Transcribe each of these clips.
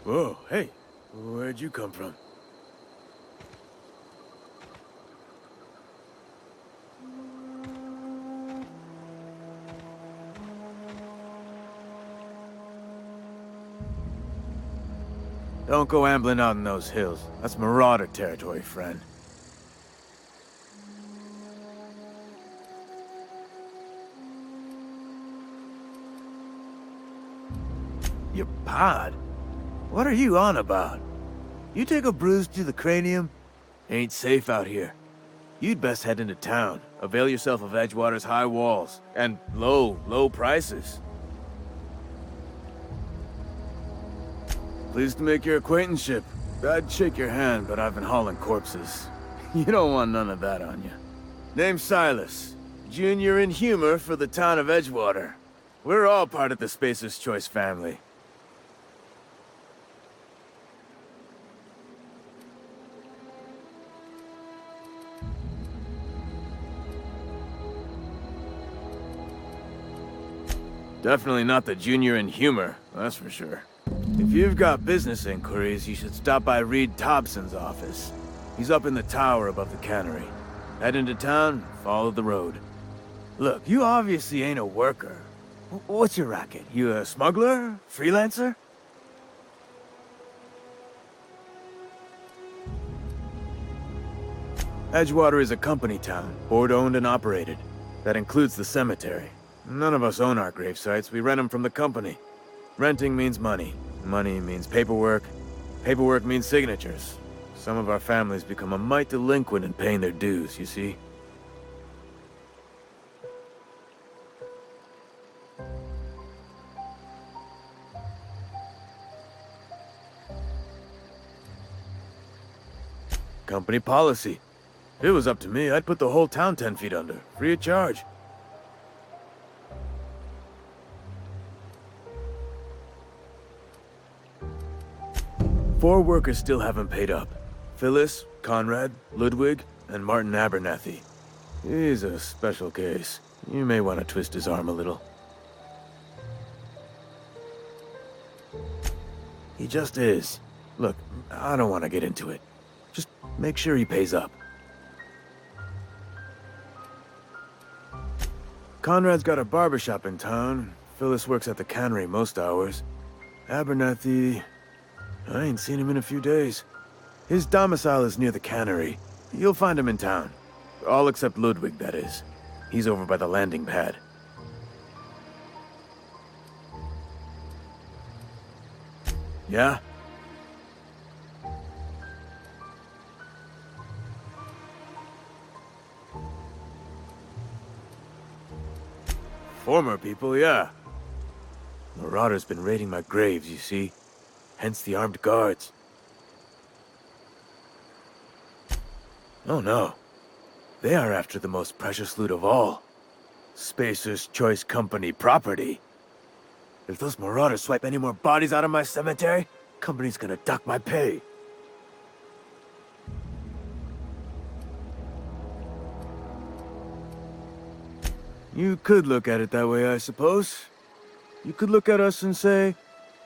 Whoa, hey, where'd you come from? Don't go ambling out in those hills. That's marauder territory, friend. Your pod? What are you on about? You take a bruise to the cranium? Ain't safe out here. You'd best head into town. Avail yourself of Edgewater's high walls. And low prices. Pleased to make your acquaintanceship. I'd shake your hand, but I've been hauling corpses. You don't want none of that on you. Name's Silas. Junior in humor for the town of Edgewater. We're all part of the Spacer's Choice family. Definitely not the junior in humor, that's for sure. If you've got business inquiries, you should stop by Reed Thompson's office. He's up in the tower above the cannery. Head into town, follow the road. Look, you obviously ain't a worker. What's your racket? You a smuggler? Freelancer? Edgewater is a company town, board-owned and operated. That includes the cemetery. None of us own our grave sites, we rent them from the company. Renting means money. Money means paperwork. Paperwork means signatures. Some of our families become a mite delinquent in paying their dues, you see? Company policy. If it was up to me, I'd put the whole town 10 feet under, free of charge. Four workers still haven't paid up. Phyllis, Conrad, Ludwig, and Martin Abernathy. He's a special case. You may want to twist his arm a little. He just is. Look, I don't want to get into it. Just make sure he pays up. Conrad's got a barbershop in town. Phyllis works at the cannery most hours. Abernathy... I ain't seen him in a few days. His domicile is near the cannery. You'll find him in town. All except Ludwig, that is. He's over by the landing pad. Yeah? Former people, yeah. Marauders been raiding my graves, you see. Hence the armed guards. Oh no. They are after the most precious loot of all. Spacer's Choice Company property. If those marauders swipe any more bodies out of my cemetery, company's gonna dock my pay. You could look at it that way, I suppose. You could look at us and say,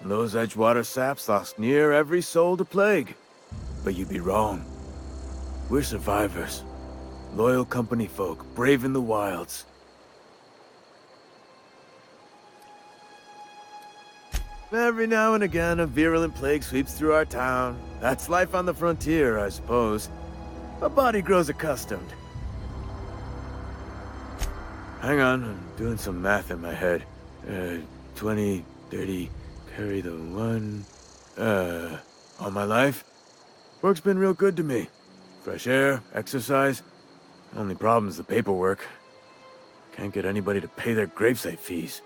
those Edgewater saps lost near every soul to plague. But you'd be wrong. We're survivors. Loyal company folk, brave in the wilds. Every now and again, a virulent plague sweeps through our town. That's life on the frontier, I suppose. A body grows accustomed. Hang on, I'm doing some math in my head. 20, 30, carry the one... all my life? Work's been real good to me. Fresh air, exercise. Only problem's the paperwork. Can't get anybody to pay their gravesite fees.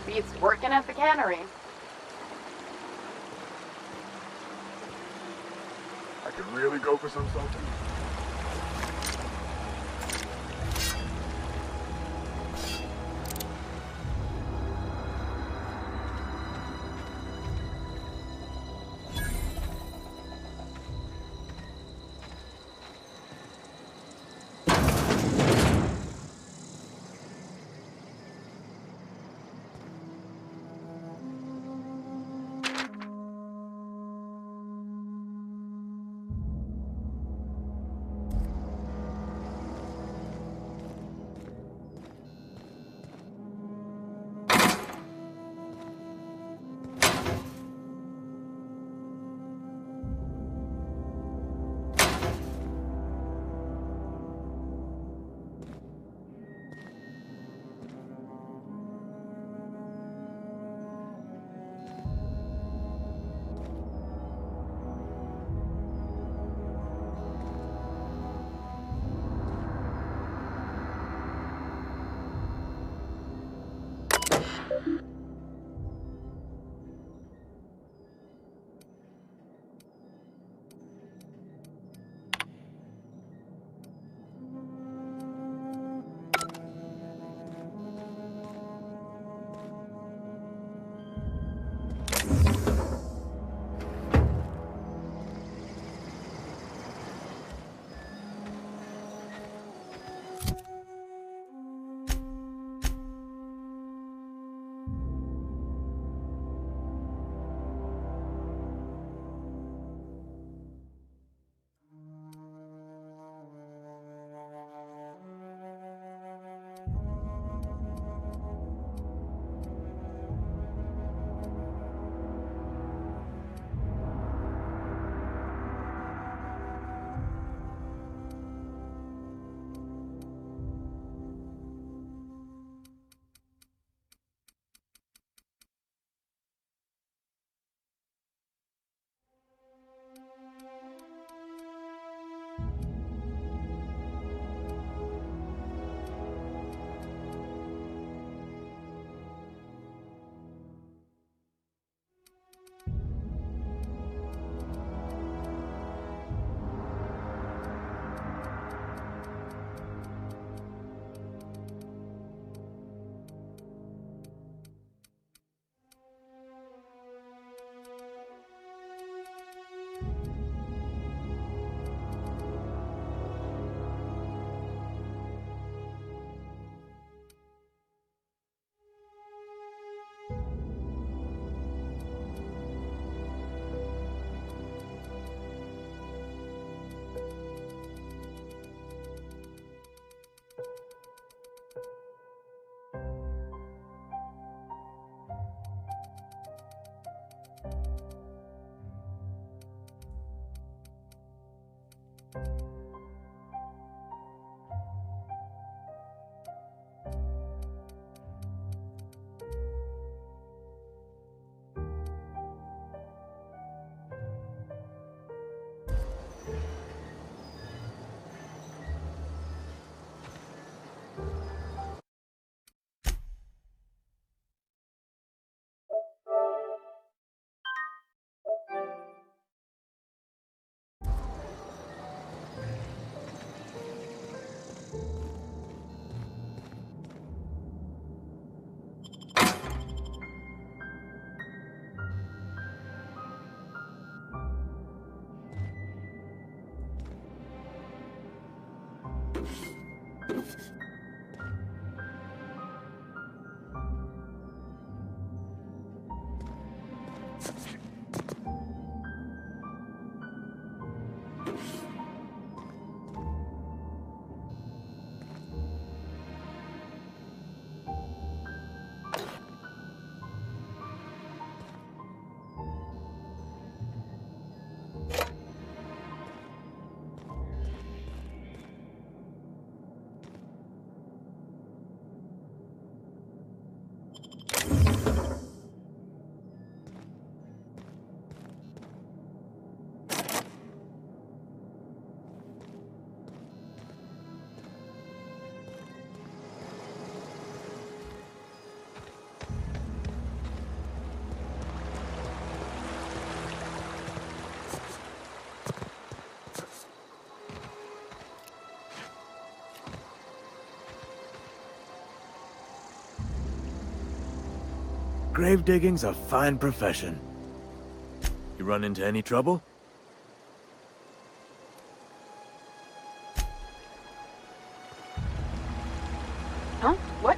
Beats working at the cannery. I could really go for some something. Grave digging's a fine profession. You run into any trouble? Huh? What?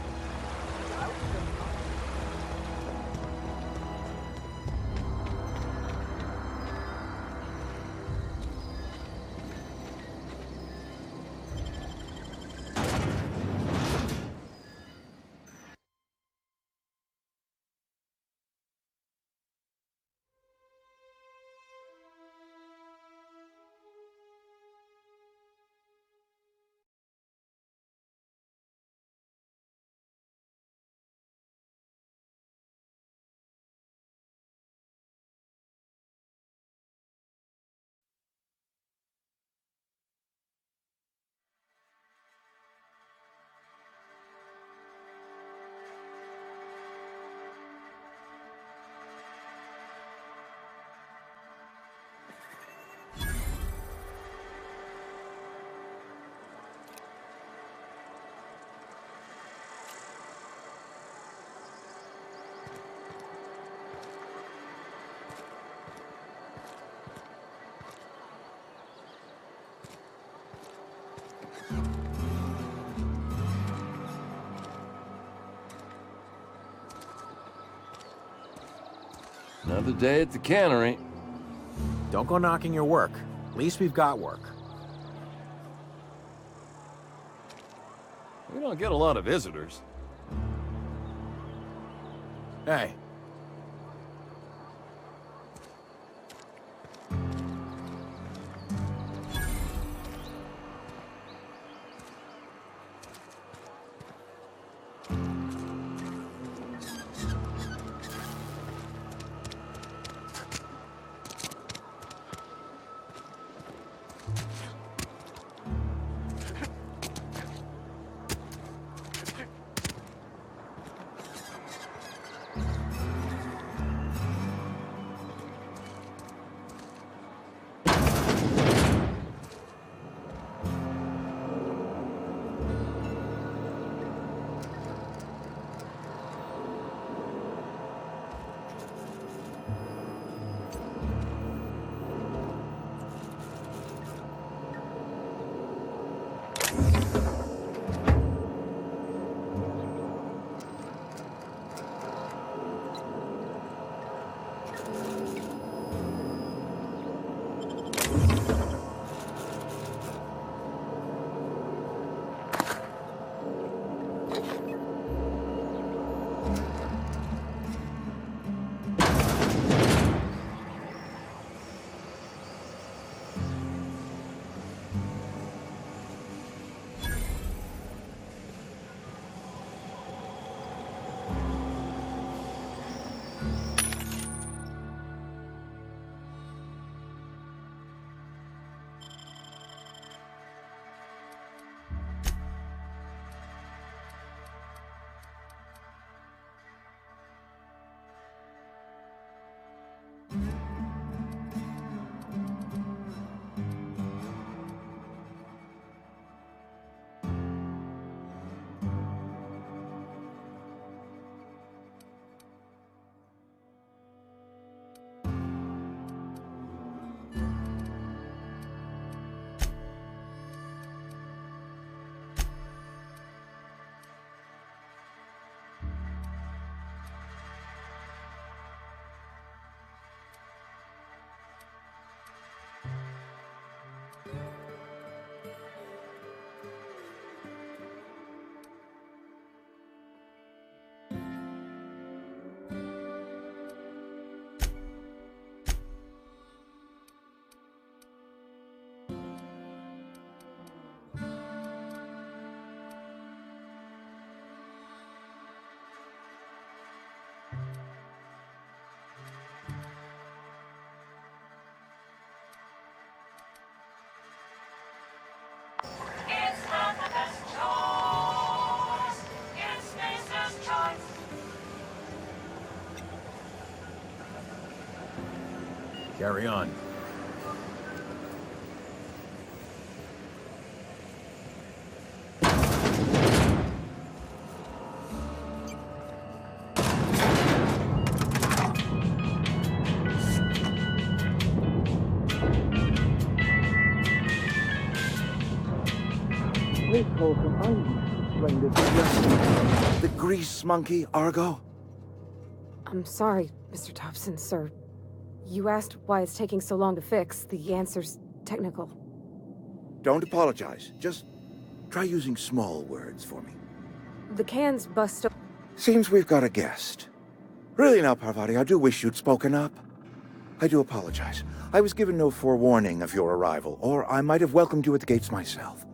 Another day at the cannery. Don't go knocking your work. At least we've got work. We don't get a lot of visitors. Hey. Carry on. The grease monkey, Argo? I'm sorry, Mr. Thompson, sir. You asked why it's taking so long to fix. The answer's technical. Don't apologize. Just try using small words for me. The can's bust. Seems we've got a guest. Really now, Parvati, I do wish you'd spoken up. I do apologize. I was given no forewarning of your arrival, or I might have welcomed you at the gates myself.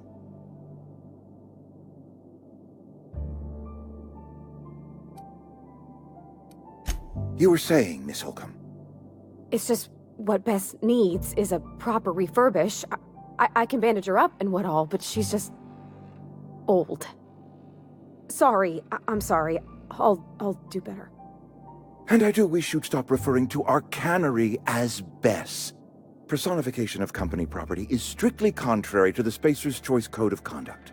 You were saying, Miss Holcomb. It's just what Bess needs is a proper refurbish. I can bandage her up and what all, but she's just old. Sorry, I'm sorry. I'll do better. And I do wish you'd stop referring to our cannery as Bess. Personification of company property is strictly contrary to the Spacer's Choice Code of Conduct.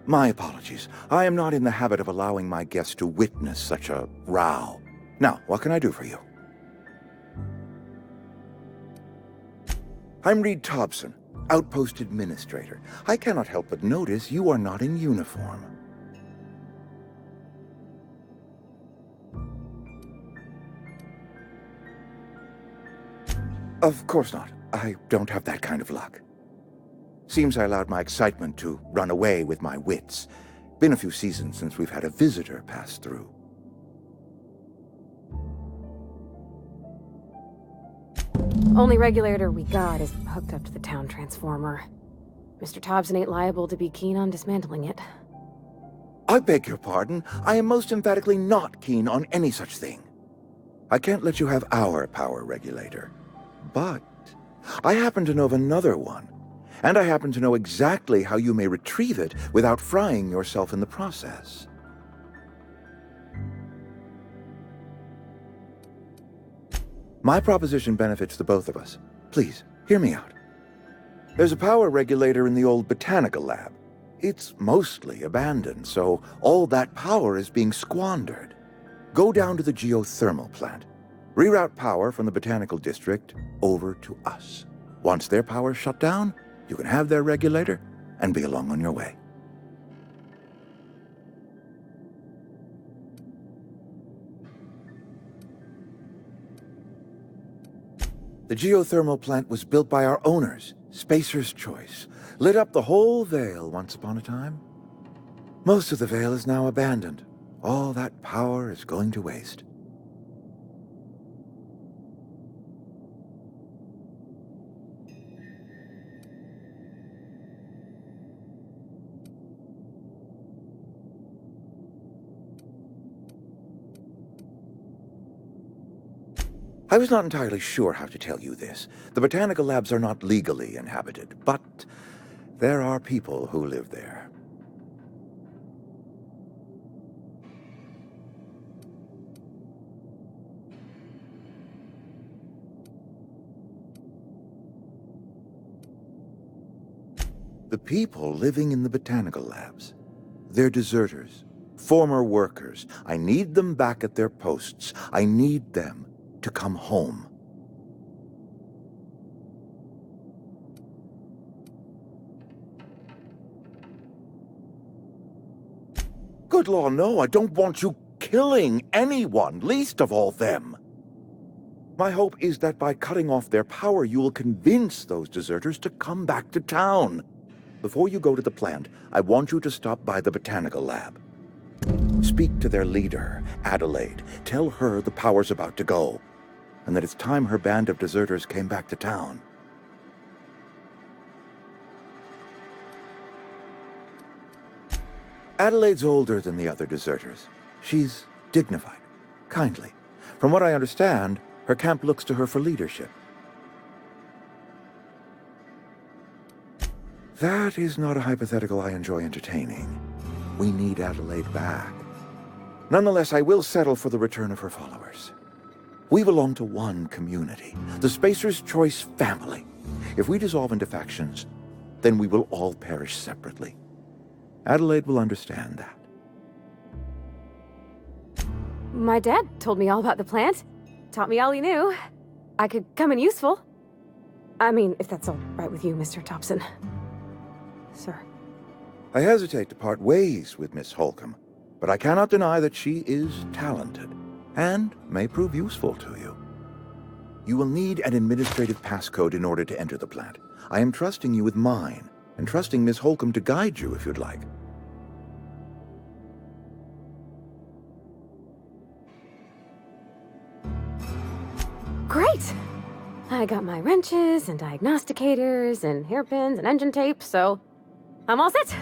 My apologies. I am not in the habit of allowing my guests to witness such a row. Now, what can I do for you? I'm Reed Thompson, Outpost Administrator. I cannot help but notice you are not in uniform. Of course not. I don't have that kind of luck. Seems I allowed my excitement to run away with my wits. Been a few seasons since we've had a visitor pass through. Only regulator we got is hooked up to the town transformer. Mr. Thompson ain't liable to be keen on dismantling it. I beg your pardon. I am most emphatically not keen on any such thing. I can't let you have our power regulator. But I happen to know of another one, and I happen to know exactly how you may retrieve it without frying yourself in the process. My proposition benefits the both of us. Please, hear me out. There's a power regulator in the old Botanical Lab. It's mostly abandoned, so all that power is being squandered. Go down to the geothermal plant. Reroute power from the Botanical District over to us. Once their power's shut down, you can have their regulator and be along on your way. The geothermal plant was built by our owners, Spacer's Choice. Lit up the whole Vale once upon a time. Most of the Vale is now abandoned. All that power is going to waste. I was not entirely sure how to tell you this. The Botanical Labs are not legally inhabited, but there are people who live there. The people living in the Botanical Labs. They're deserters, former workers. I need them back at their posts. I need them to come home. Good law, no, I don't want you killing anyone, least of all them. My hope is that by cutting off their power, you will convince those deserters to come back to town. Before you go to the plant, I want you to stop by the Botanical Lab. Speak to their leader, Adelaide. Tell her the power's about to go, and that it's time her band of deserters came back to town. Adelaide's older than the other deserters. She's dignified, kindly. From what I understand, her camp looks to her for leadership. That is not a hypothetical I enjoy entertaining. We need Adelaide back. Nonetheless, I will settle for the return of her followers. We belong to one community, the Spacer's Choice family. If we dissolve into factions, then we will all perish separately. Adelaide will understand that. My dad told me all about the plant. Taught me all he knew. I could come in useful. I mean, if that's all right with you, Mr. Thompson. Sir. I hesitate to part ways with Miss Holcomb, but I cannot deny that she is talented and may prove useful to you. You will need an administrative passcode in order to enter the plant. I am trusting you with mine, and trusting Miss Holcomb to guide you if you'd like. Great! I got my wrenches and diagnosticators and hairpins and engine tape, so I'm all set.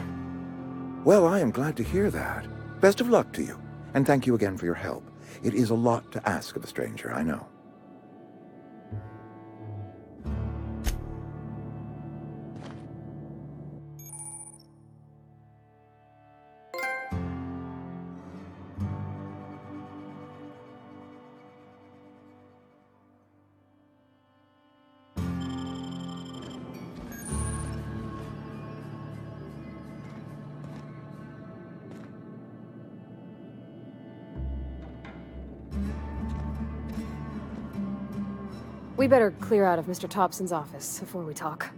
Well, I am glad to hear that. Best of luck to you, and thank you again for your help. It is a lot to ask of a stranger, I know. We better clear out of Mr. Thompson's office before we talk.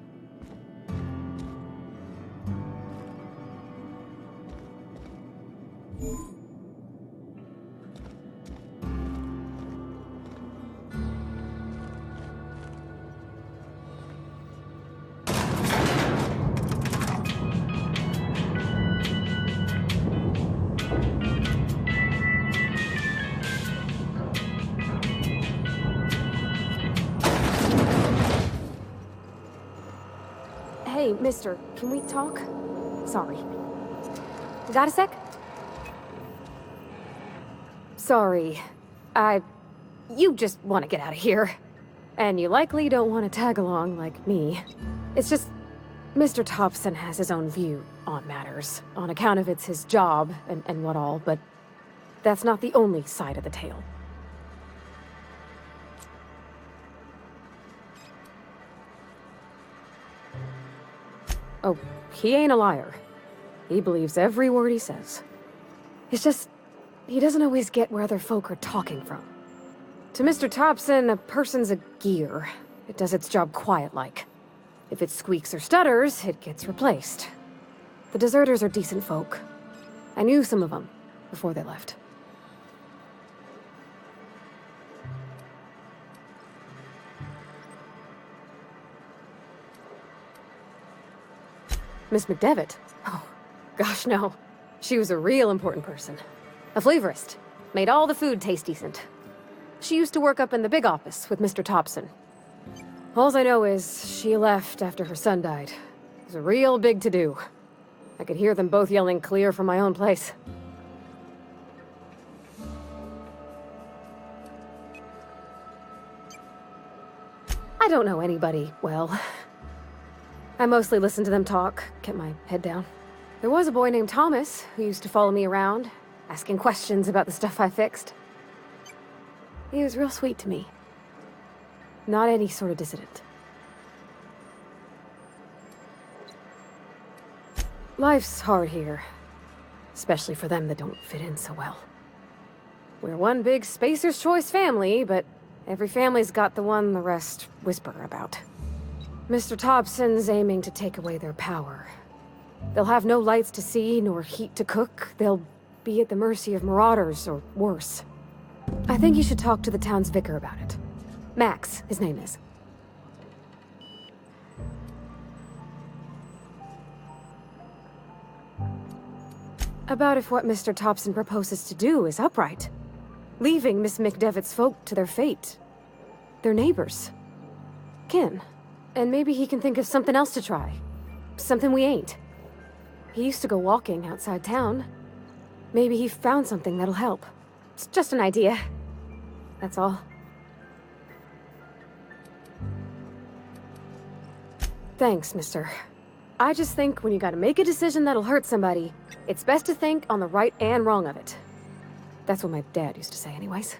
Hey, mister, can we talk? Sorry. Got a sec? Sorry. You just want to get out of here. And you likely don't want to tag along like me. It's just, Mr. Thompson has his own view on matters, on account of it's his job and what all, but that's not the only side of the tale. Oh, he ain't a liar. He believes every word he says. It's just, he doesn't always get where other folk are talking from. To Mr. Thompson, a person's a gear. It does its job quiet-like. If it squeaks or stutters, it gets replaced. The deserters are decent folk. I knew some of them before they left. Miss Mcdevitt? Oh, gosh, no. She was a real important person. A flavorist. Made all the food taste decent. She used to work up in the big office with Mr. Thompson. All I know is she left after her son died. It was a real big to-do. I could hear them both yelling clear from my own place. I don't know anybody well. I mostly listened to them talk, kept my head down. There was a boy named Thomas who used to follow me around, asking questions about the stuff I fixed. He was real sweet to me. Not any sort of dissident. Life's hard here, especially for them that don't fit in so well. We're one big Spacer's Choice family, but every family's got the one the rest whisper about. Mr. Thompson's aiming to take away their power. They'll have no lights to see, nor heat to cook. They'll be at the mercy of marauders, or worse. I think you should talk to the town's vicar about it. Max, his name is. About if what Mr. Thompson proposes to do is upright. Leaving Miss Mcdevitt's folk to their fate. Their neighbors. Kin. And maybe he can think of something else to try. Something we ain't. He used to go walking outside town. Maybe he found something that'll help. It's just an idea. That's all. Thanks, mister. I just think when you gotta make a decision that'll hurt somebody, it's best to think on the right and wrong of it. That's what my dad used to say anyways.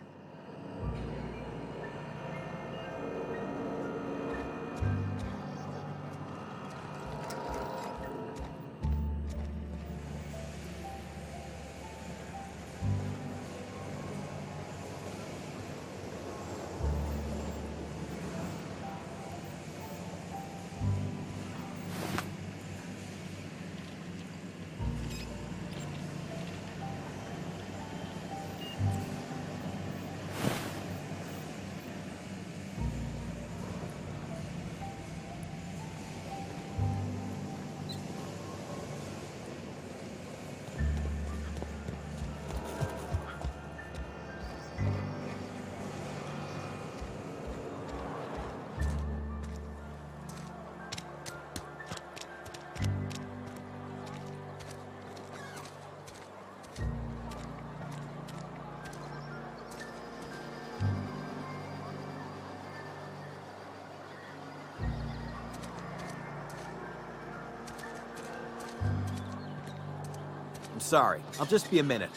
I'm sorry. I'll just be a minute.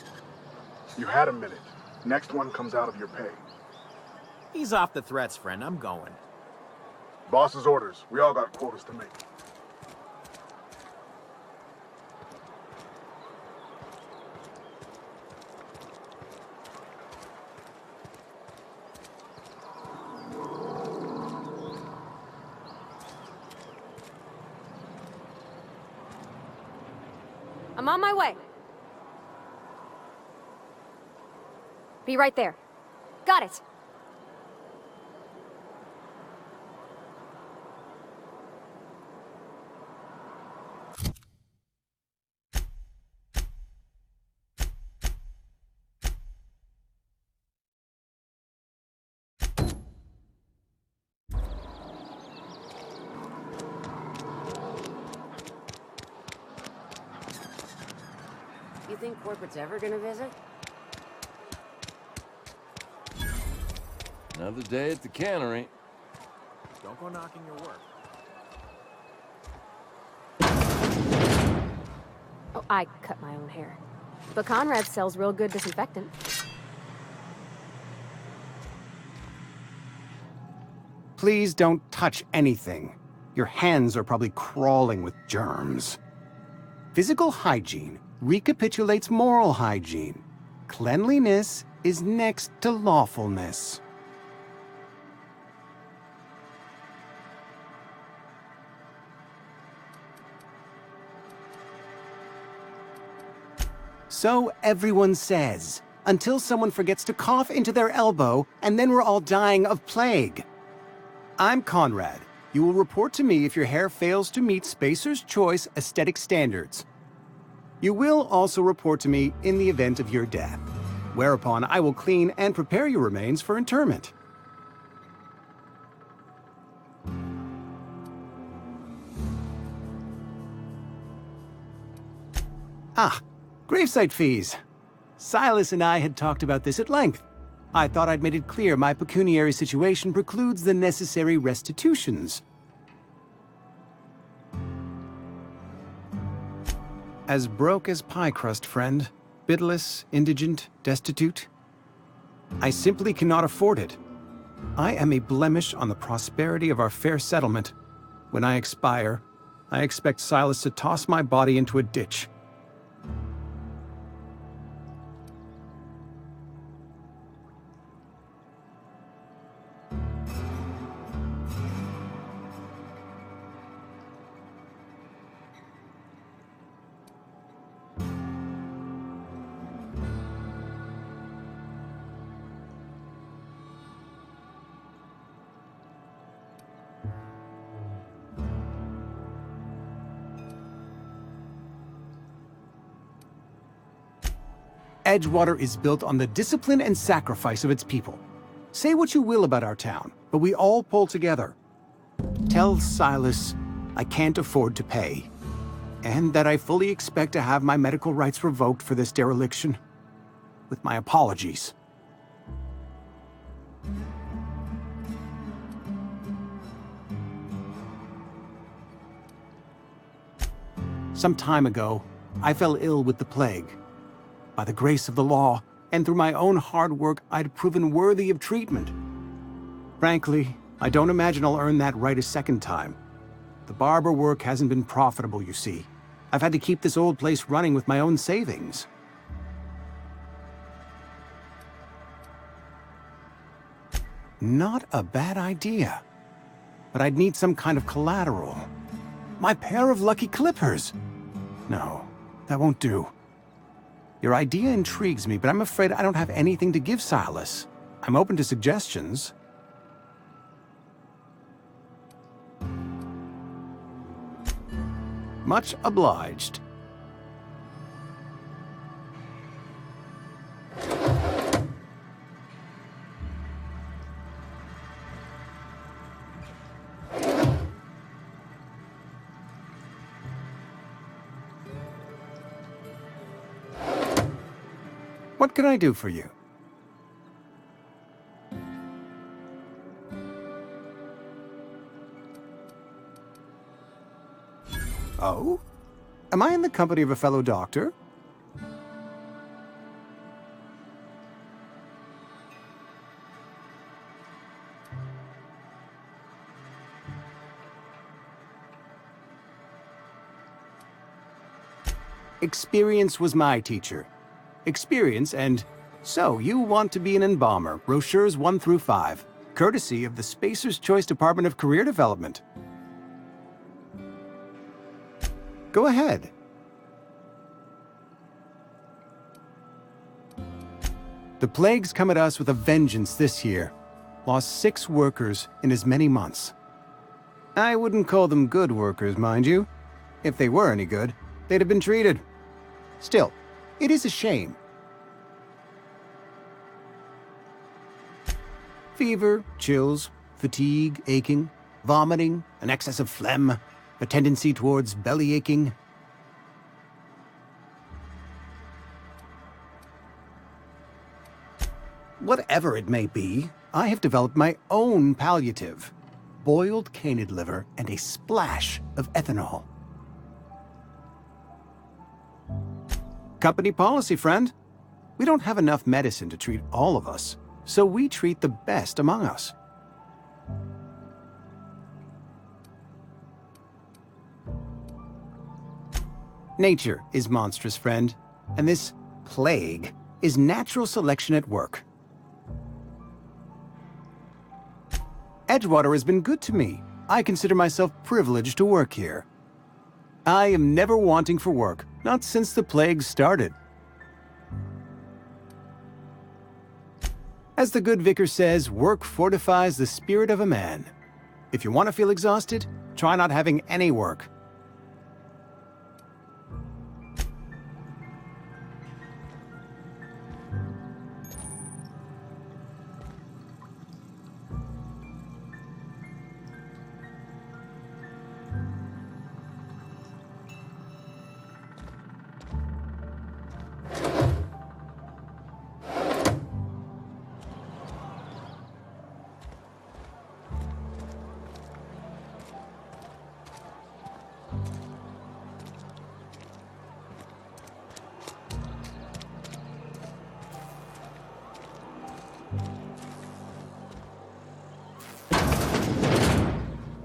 You had a minute. Next one comes out of your pay. Ease off the threats, friend. I'm going. Boss's orders. We all got quotas to make. I'm on my way. Be right there. Got it. You think corporate's ever gonna visit? Another day at the cannery. Don't go knocking your work. Oh, I cut my own hair. But Conrad sells real good disinfectant. Please don't touch anything. Your hands are probably crawling with germs. Physical hygiene recapitulates moral hygiene. Cleanliness is next to lawfulness. So everyone says, until someone forgets to cough into their elbow, and then we're all dying of plague. I'm Conrad. You will report to me if your hair fails to meet Spacer's Choice aesthetic standards. You will also report to me in the event of your death, whereupon I will clean and prepare your remains for interment. Ah, gravesite fees. Silas and I had talked about this at length. I thought I'd made it clear my pecuniary situation precludes the necessary restitutions. As broke as pie crust, friend. Bidless, indigent, destitute. I simply cannot afford it. I am a blemish on the prosperity of our fair settlement. When I expire, I expect Silas to toss my body into a ditch. Edgewater is built on the discipline and sacrifice of its people. Say what you will about our town, but we all pull together. Tell Silas I can't afford to pay, and that I fully expect to have my medical rights revoked for this dereliction. With my apologies. Some time ago, I fell ill with the plague. By the grace of the law, and through my own hard work, I'd proven worthy of treatment. Frankly, I don't imagine I'll earn that right a second time. The barber work hasn't been profitable, you see. I've had to keep this old place running with my own savings. Not a bad idea. But I'd need some kind of collateral. My pair of lucky clippers! No, that won't do. Your idea intrigues me, but I'm afraid I don't have anything to give Silas. I'm open to suggestions. Much obliged. What can I do for you? Oh? Am I in the company of a fellow doctor? Experience was my teacher. Experience and... So, you want to be an embalmer, brochures 1 through 5, courtesy of the Spacer's Choice Department of Career Development. Go ahead. The plague's come at us with a vengeance this year. Lost 6 workers in as many months. I wouldn't call them good workers, mind you. If they were any good, they'd have been treated. Still, it is a shame. Fever, chills, fatigue, aching, vomiting, an excess of phlegm, a tendency towards belly aching. Whatever it may be, I have developed my own palliative. Boiled canid liver and a splash of ethanol. Company policy, friend. We don't have enough medicine to treat all of us, so we treat the best among us. Nature is monstrous, friend, and this plague is natural selection at work. Edgewater has been good to me. I consider myself privileged to work here. I am never wanting for work, not since the plague started. As the good vicar says, work fortifies the spirit of a man. If you want to feel exhausted, try not having any work.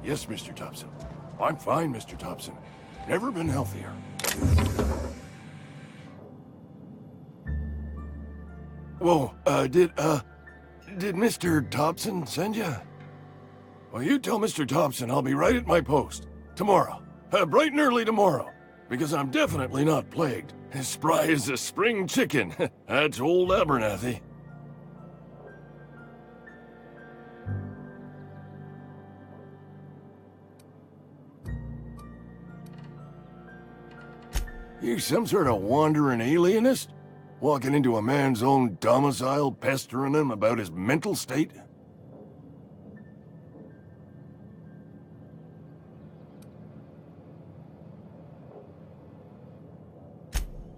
Yes, Mr. Thompson. I'm fine, Mr. Thompson. Never been healthier. Whoa, did Mr. Thompson send you? Well, you tell Mr. Thompson I'll be right at my post. Tomorrow. Bright and early tomorrow. Because I'm definitely not plagued. As spry as a spring chicken. That's old Abernathy. You some sort of wandering alienist? Walking into a man's own domicile, pestering him about his mental state?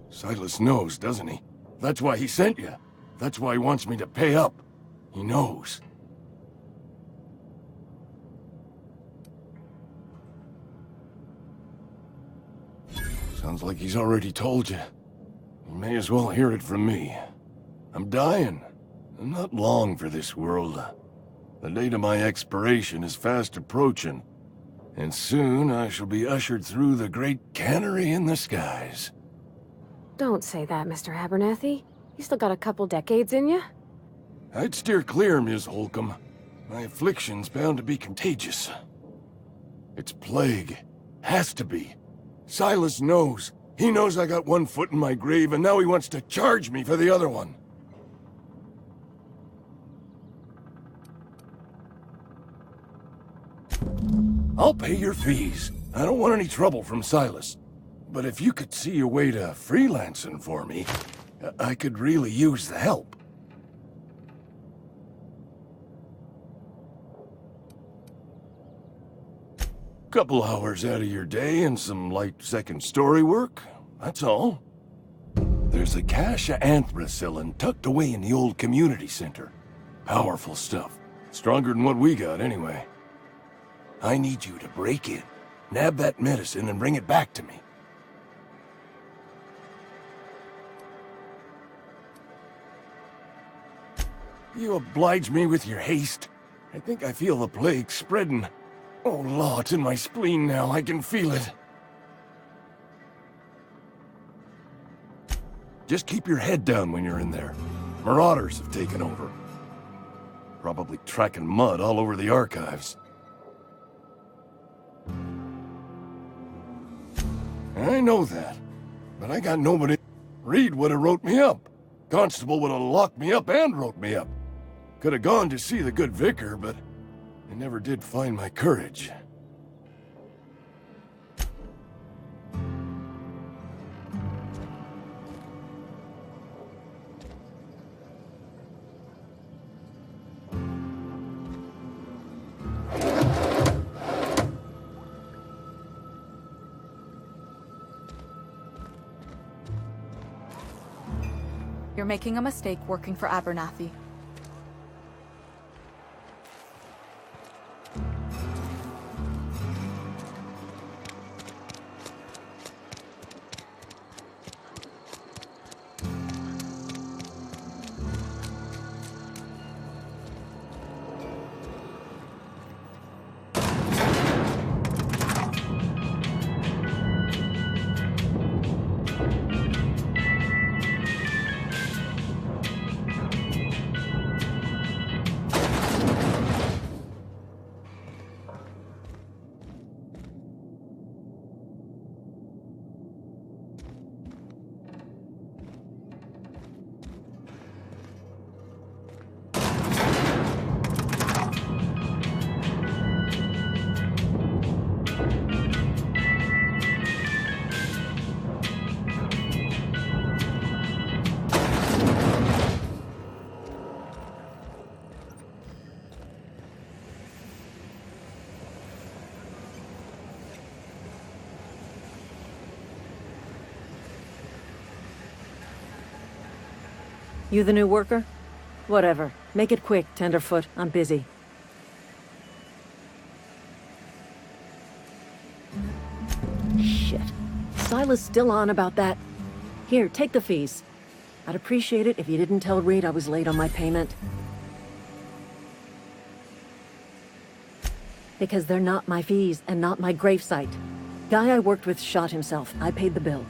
Silas knows, doesn't he? That's why he sent you. That's why he wants me to pay up. He knows. Sounds like he's already told you. You may as well hear it from me. I'm dying. I'm not long for this world. The date of my expiration is fast approaching. And soon I shall be ushered through the great cannery in the skies. Don't say that, Mr. Abernathy. You still got a couple decades in you. I'd steer clear, Ms. Holcomb. My affliction's bound to be contagious. It's plague. Has to be. Silas knows. He knows I got one foot in my grave, and now he wants to charge me for the other one. I'll pay your fees. I don't want any trouble from Silas. But if you could see a way to freelancing for me, I could really use the help. Couple hours out of your day and some light second-story work, that's all. There's a cache of anthracillin tucked away in the old community center. Powerful stuff. Stronger than what we got, anyway. I need you to break in, nab that medicine, and bring it back to me. You oblige me with your haste. I think I feel the plague spreading. Oh, law, it's in my spleen now. I can feel it. Just keep your head down when you're in there. Marauders have taken over. Probably tracking mud all over the archives. I know that, but I got nobody. Reed would have wrote me up. Constable would have locked me up and wrote me up. Could have gone to see the good vicar, but I never did find my courage. You're making a mistake working for Abernathy. You the new worker? Whatever. Make it quick, Tenderfoot. I'm busy. Shit. Silas still on about that? Here, take the fees. I'd appreciate it if you didn't tell Reed I was late on my payment. Because they're not my fees and not my gravesite. Guy I worked with shot himself. I paid the bill.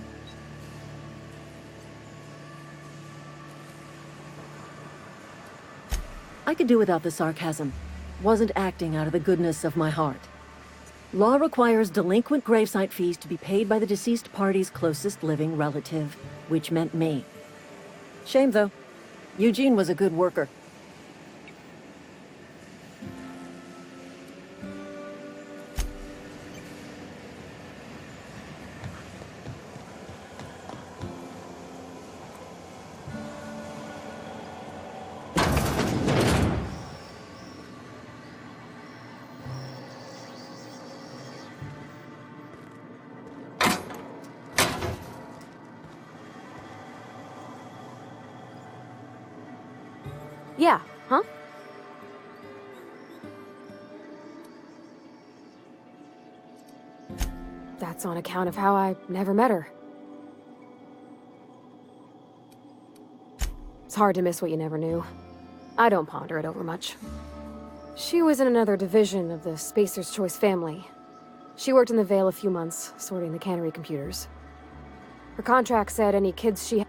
I could do without the sarcasm. Wasn't acting out of the goodness of my heart. Law requires delinquent gravesite fees to be paid by the deceased party's closest living relative, which meant me. Shame, though. Eugene was a good worker. Yeah, huh? That's on account of how I never met her. It's hard to miss what you never knew. I don't ponder it over much. She was in another division of the Spacer's Choice family. She worked in the Vale a few months, sorting the cannery computers. Her contract said any kids she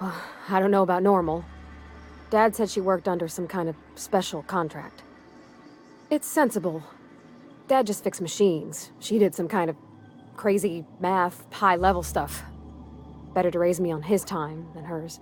Well, I don't know about normal. Dad said she worked under some kind of special contract. It's sensible. Dad just fixed machines. She did some kind of crazy math, high-level stuff. Better to raise me on his time than hers.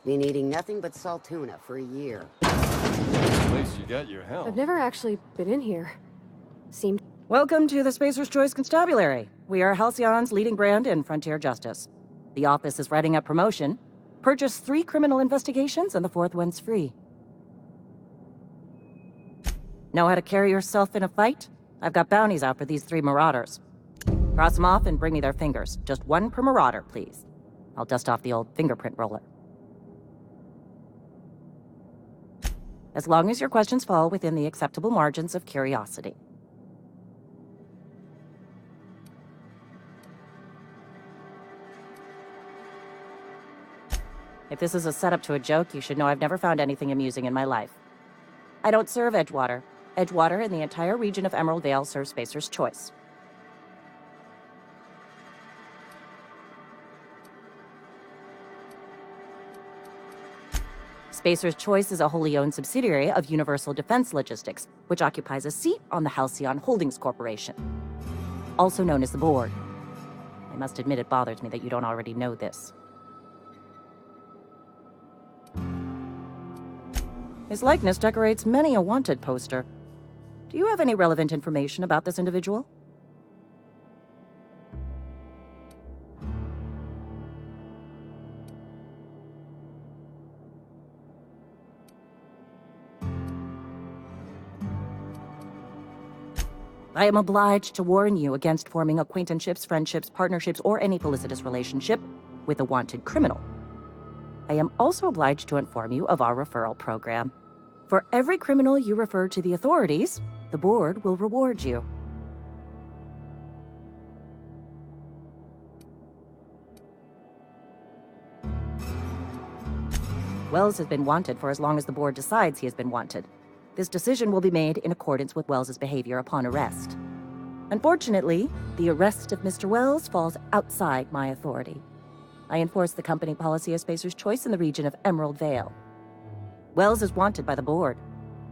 Been eating nothing but salt tuna for a year. At least you got your help. I've never actually been in here. Seemed... Welcome to the Spacer's Choice Constabulary. We are Halcyon's leading brand in frontier justice. The office is writing up promotion. Purchase 3 criminal investigations and the 4th one's free. Know how to carry yourself in a fight? I've got bounties out for these 3 marauders. Cross them off and bring me their fingers. Just 1 per marauder, please. I'll dust off the old fingerprint roller. As long as your questions fall within the acceptable margins of curiosity. If this is a setup to a joke, you should know I've never found anything amusing in my life. I don't serve Edgewater. Edgewater and the entire region of Emerald Vale serve Spacer's Choice. Spacer's Choice is a wholly owned subsidiary of Universal Defense Logistics, which occupies a seat on the Halcyon Holdings Corporation, also known as the Board. I must admit it bothers me that you don't already know this. His likeness decorates many a wanted poster. Do you have any relevant information about this individual? I am obliged to warn you against forming acquaintanceships, friendships, partnerships, or any felicitous relationship with a wanted criminal. I am also obliged to inform you of our referral program. For every criminal you refer to the authorities, the board will reward you. Wells has been wanted for as long as the board decides he has been wanted. This decision will be made in accordance with Wells's behavior upon arrest. Unfortunately, the arrest of Mr. Wells falls outside my authority. I enforce the company policy of Spacer's Choice in the region of Emerald Vale. Wells is wanted by the board.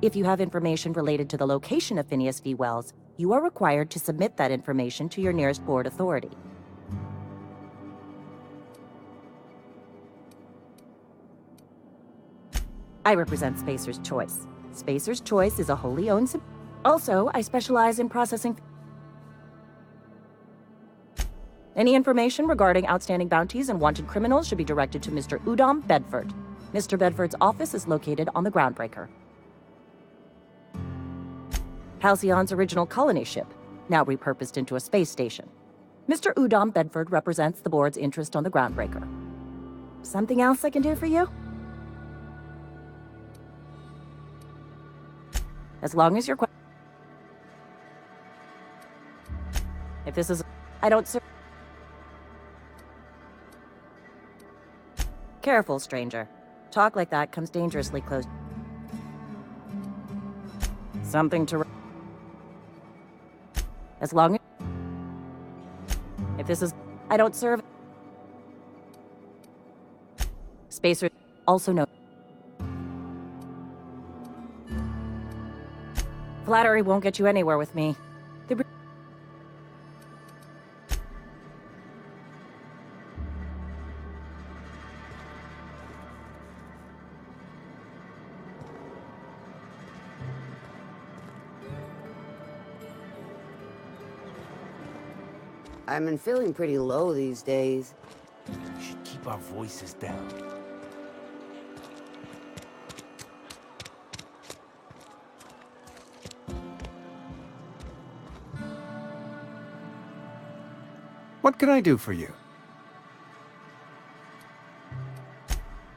If you have information related to the location of Phineas V. Wells, you are required to submit that information to your nearest board authority. I represent Spacer's Choice. Spacer's Choice is a wholly owned Also, I specialize in processing... Any information regarding outstanding bounties and wanted criminals should be directed to Mr. Udom Bedford. Mr. Bedford's office is located on the Groundbreaker. Halcyon's original colony ship, now repurposed into a space station. Mr. Udom Bedford represents the board's interest on the groundbreaker. Something else I can do for you? As long as you're if this is... I don't serve... Careful, stranger. Talk like that comes dangerously close. Something to... As long as... If this is... I don't serve... Spacer... Also no... Flattery won't get you anywhere with me. I've been feeling pretty low these days. We should keep our voices down. What can I do for you?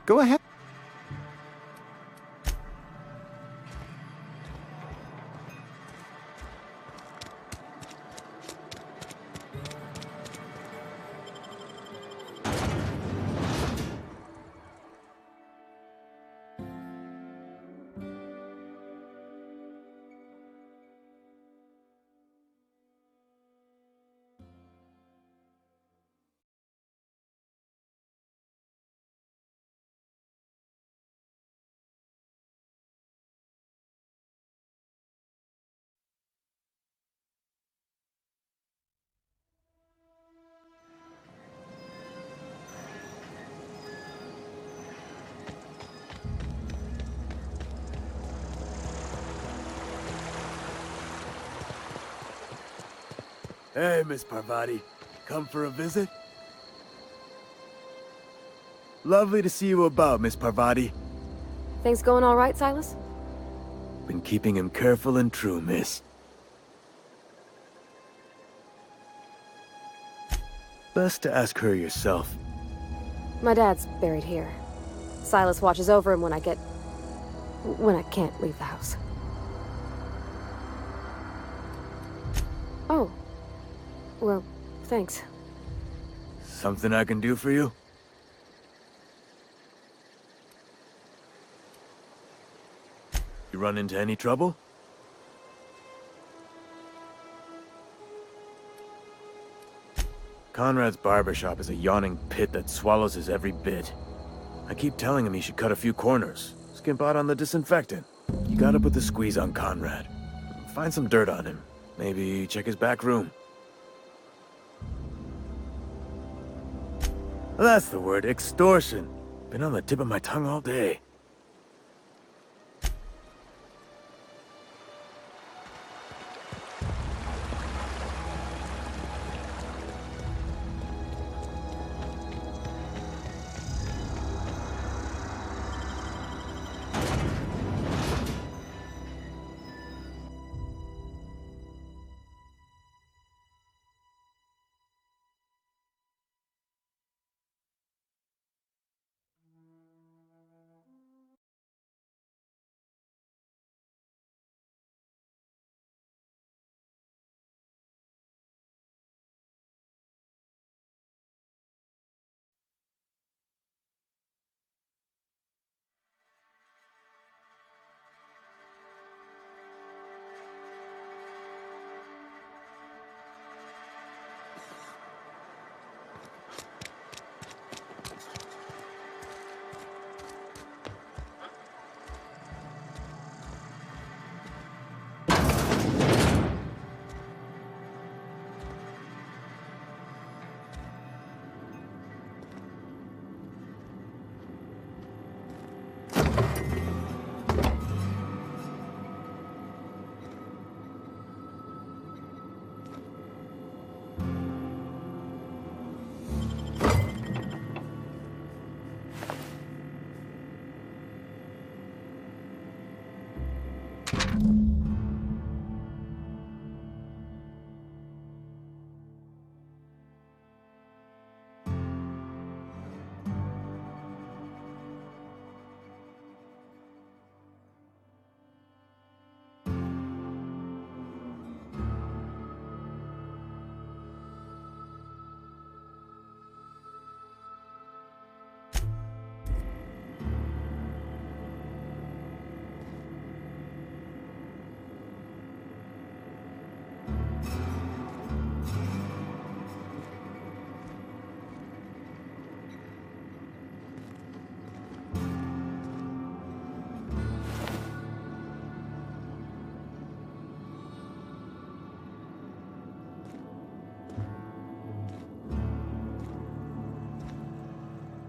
Go ahead. Hey, Miss Parvati. Come for a visit? Lovely to see you about, Miss Parvati. Things going all right, Silas? Been keeping him careful and true, miss. Best to ask her yourself. My dad's buried here. Silas watches over him when I can't leave the house. Oh. Well, thanks. Something I can do for you? You run into any trouble? Conrad's barbershop is a yawning pit that swallows his every bit. I keep telling him he should cut a few corners, skimp out on the disinfectant. You gotta put the squeeze on Conrad. Find some dirt on him. Maybe check his back room. That's the word, extortion. Been on the tip of my tongue all day.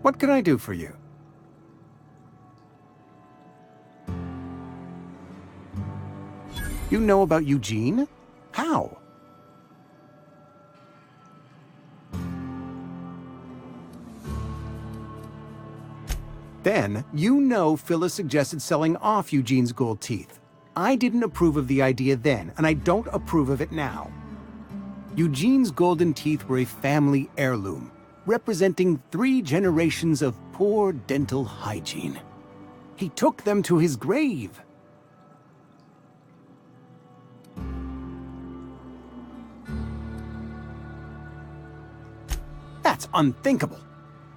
What can I do for you? You know about Eugene? How? Then, you know Phyllis suggested selling off Eugene's gold teeth. I didn't approve of the idea then, and I don't approve of it now. Eugene's golden teeth were a family heirloom, representing 3 generations of poor dental hygiene. He took them to his grave. That's unthinkable.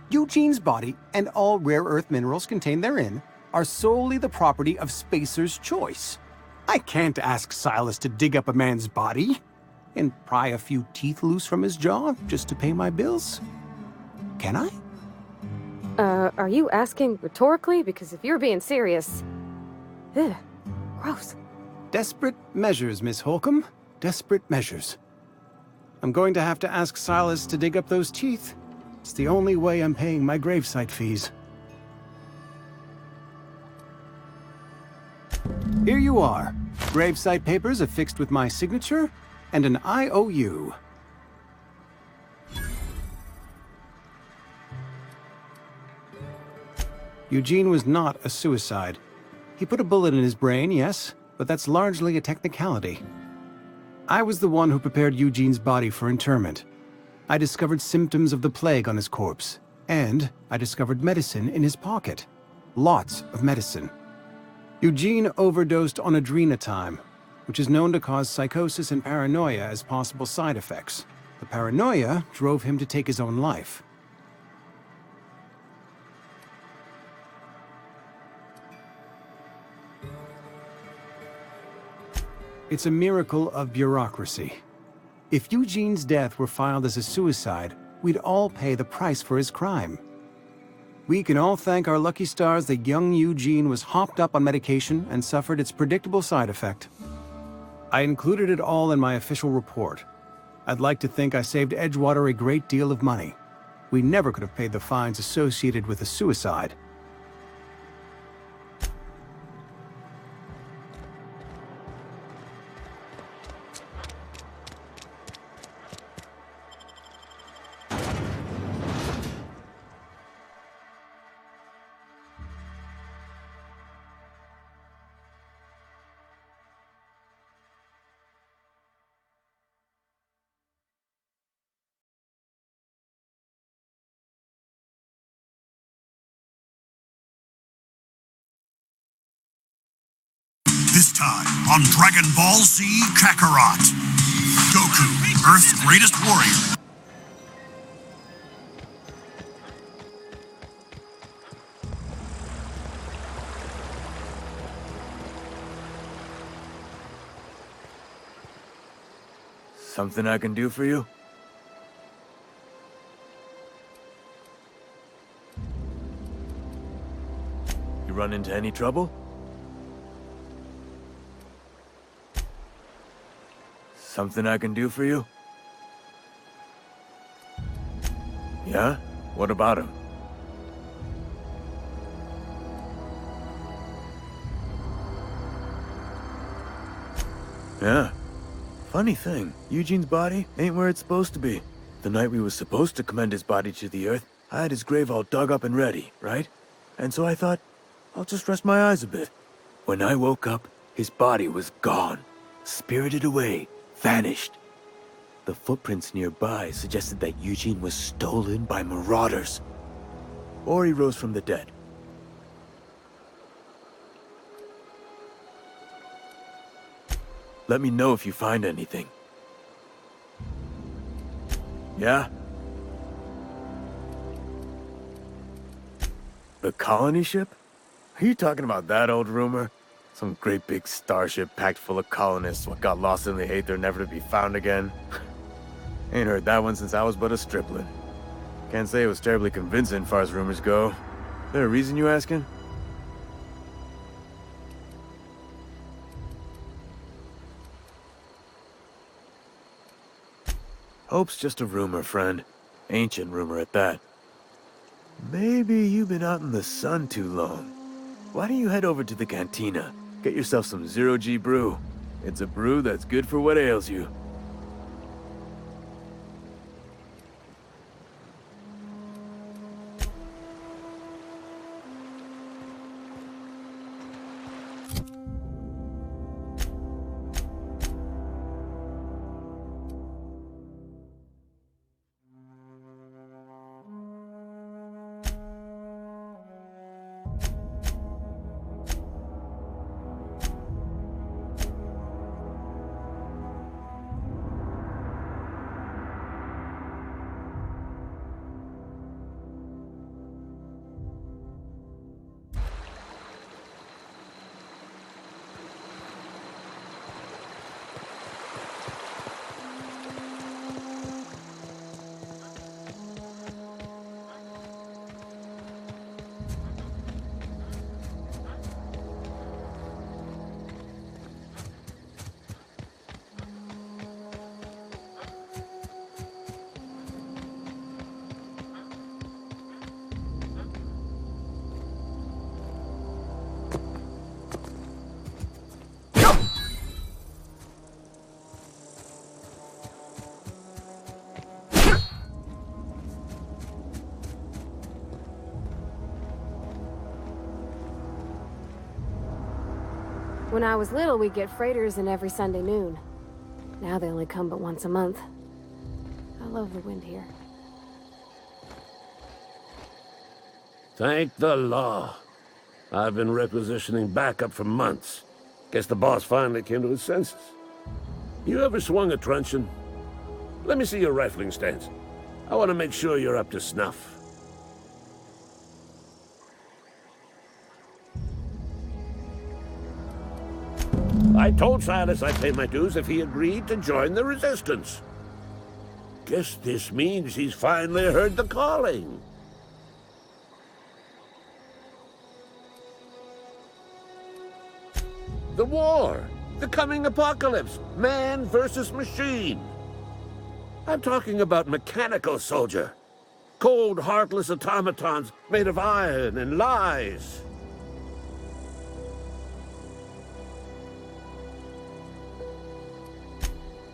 Eugene's body and all rare earth minerals contained therein are solely the property of Spacer's choice. I can't ask Silas to dig up a man's body and pry a few teeth loose from his jaw just to pay my bills. Can I? Are you asking rhetorically? Because if you're being serious... Ugh, gross. Desperate measures, Miss Holcomb. Desperate measures. I'm going to have to ask Silas to dig up those teeth. It's the only way I'm paying my gravesite fees. Here you are. Gravesite papers affixed with my signature and an IOU. Eugene was not a suicide. He put a bullet in his brain, yes, but that's largely a technicality. I was the one who prepared Eugene's body for interment. I discovered symptoms of the plague on his corpse, and I discovered medicine in his pocket. Lots of medicine. Eugene overdosed on adrenatime, which is known to cause psychosis and paranoia as possible side effects. The paranoia drove him to take his own life. It's a miracle of bureaucracy. If Eugene's death were filed as a suicide, we'd all pay the price for his crime. We can all thank our lucky stars that young Eugene was hopped up on medication and suffered its predictable side effect. I included it all in my official report. I'd like to think I saved Edgewater a great deal of money. We never could have paid the fines associated with a suicide. This time on Dragon Ball Z Kakarot. Goku, Earth's greatest warrior. Something I can do for you? You run into any trouble? Something I can do for you? Yeah? What about him? Yeah. Funny thing, Eugene's body ain't where it's supposed to be. The night we was supposed to commend his body to the earth, I had his grave all dug up and ready, right? And so I thought, I'll just rest my eyes a bit. When I woke up, his body was gone. Spirited away. Vanished. The footprints nearby suggested that Eugene was stolen by marauders. Or he rose from the dead. Let me know if you find anything. Yeah? The colony ship? Are you talking about that old rumor? Some great big starship packed full of colonists what got lost in the aether never to be found again. Ain't heard that one since I was but a stripling. Can't say it was terribly convincing far as rumors go. There a reason you asking? Hope's just a rumor, friend. Ancient rumor at that. Maybe you've been out in the sun too long. Why don't you head over to the cantina? Get yourself some zero-G brew. It's a brew that's good for what ails you. When I was little, we'd get freighters in every Sunday noon. Now they only come but once a month. I love the wind here. Thank the law. I've been requisitioning backup for months. Guess the boss finally came to his senses. You ever swung a truncheon? Let me see your rifling stance. I want to make sure you're up to snuff. I told Silas I'd pay my dues if he agreed to join the resistance. Guess this means he's finally heard the calling. The war, the coming apocalypse, man versus machine. I'm talking about mechanical soldier. Cold, heartless automatons made of iron and lies.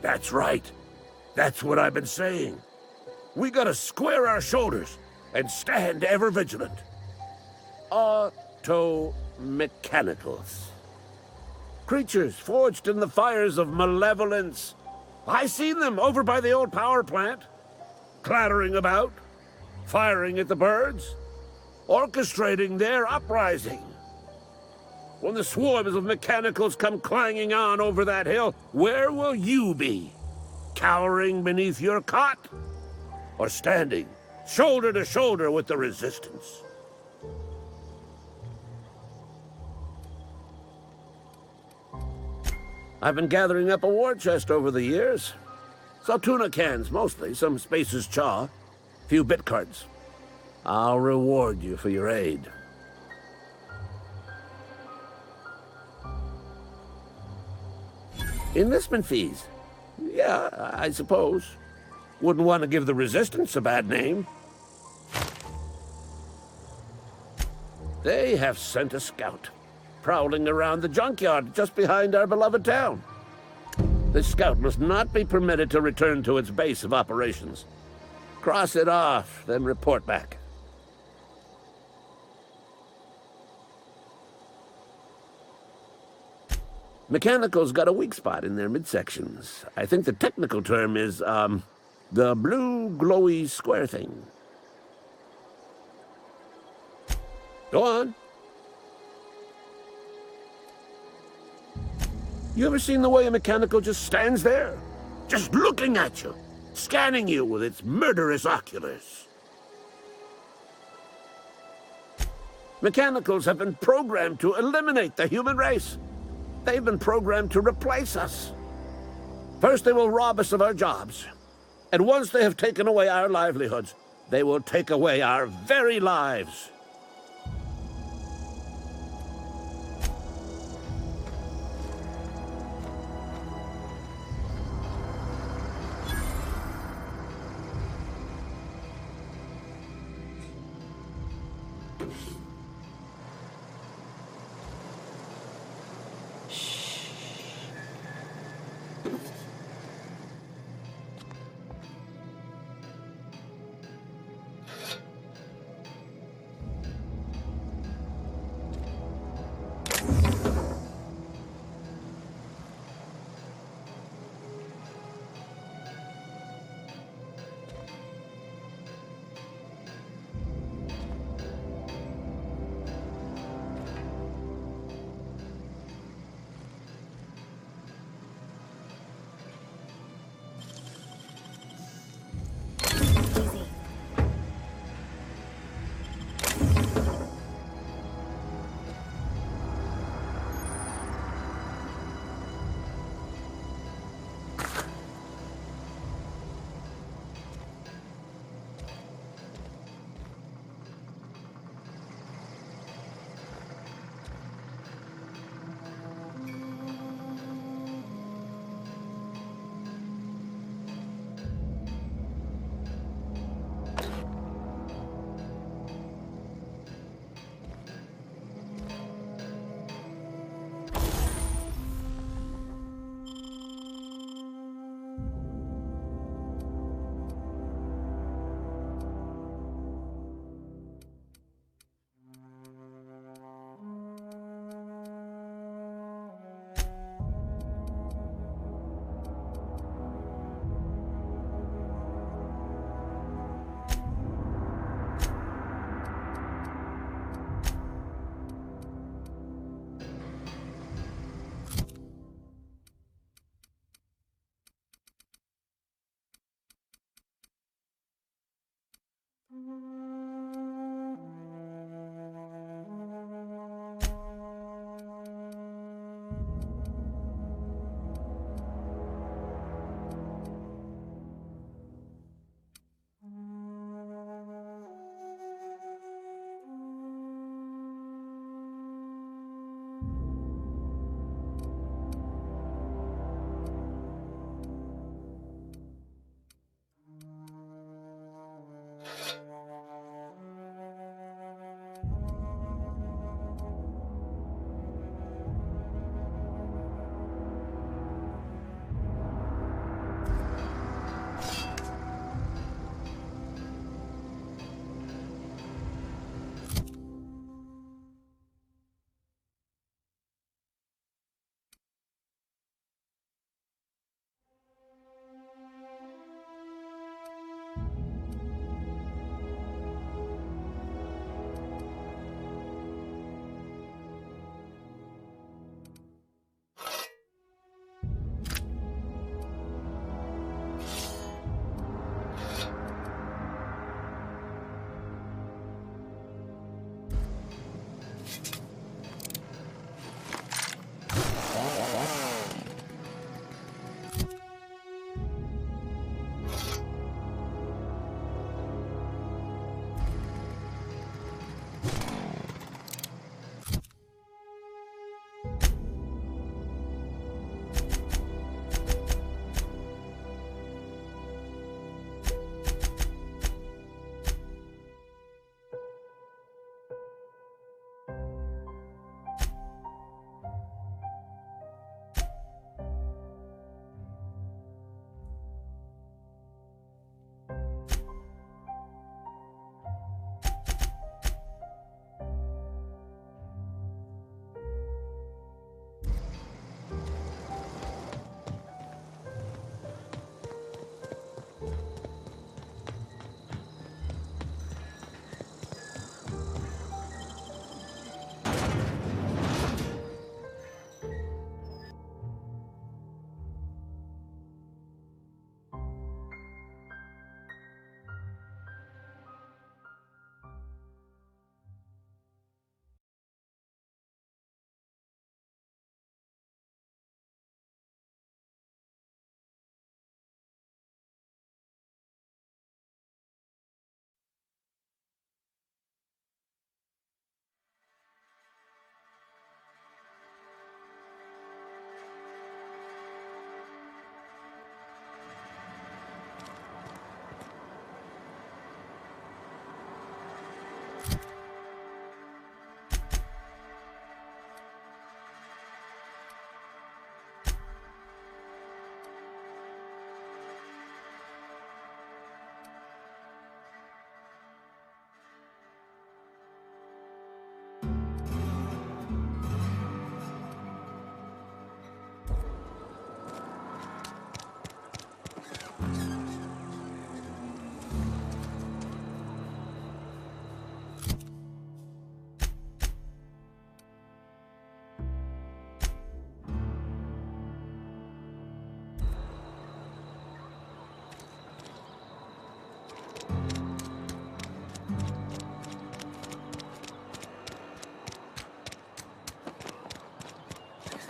That's right. That's what I've been saying. We gotta square our shoulders and stand ever vigilant. Auto-mechanicals. Creatures forged in the fires of malevolence. I seen them over by the old power plant, clattering about, firing at the birds, orchestrating their uprising. When the swarms of mechanicals come clanging on over that hill, where will you be? Cowering beneath your cot? Or standing, shoulder to shoulder with the resistance? I've been gathering up a war chest over the years. Saltuna cans, mostly, some Spacer's Chaw, few bit cards. I'll reward you for your aid. Enlistment fees. Yeah, I suppose. Wouldn't want to give the Resistance a bad name. They have sent a scout, prowling around the junkyard just behind our beloved town. This scout must not be permitted to return to its base of operations. Cross it off, then report back. Mechanicals got a weak spot in their midsections. I think the technical term is, the blue glowy square thing. Go on. You ever seen the way a mechanical just stands there? Just looking at you, scanning you with its murderous oculars. Mechanicals have been programmed to eliminate the human race. They've been programmed to replace us. First, they will rob us of our jobs. And once they have taken away our livelihoods, they will take away our very lives.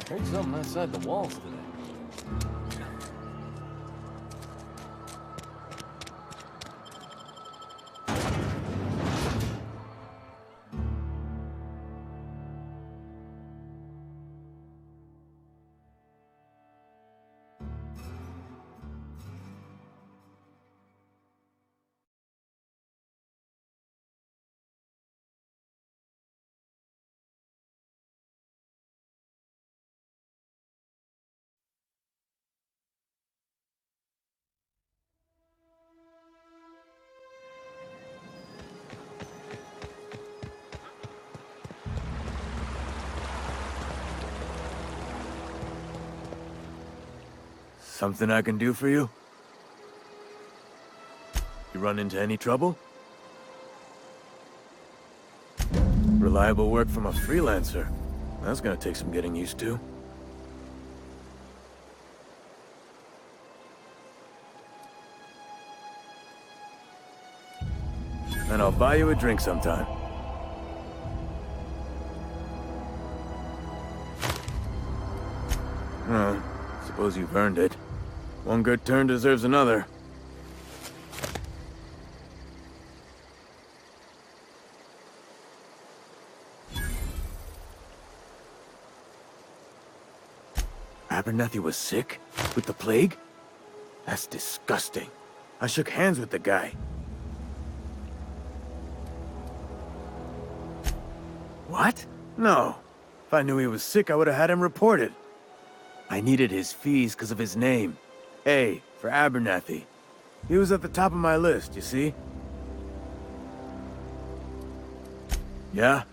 Heard something outside the walls today. Something I can do for you? You run into any trouble? Reliable work from a freelancer. That's gonna take some getting used to. And I'll buy you a drink sometime. Suppose you've earned it. One good turn deserves another. Abernathy was sick? With the plague? That's disgusting. I shook hands with the guy. What? No. If I knew he was sick, I would have had him reported. I needed his fees because of his name. A, for Abernathy. He was at the top of my list, you see? Yeah?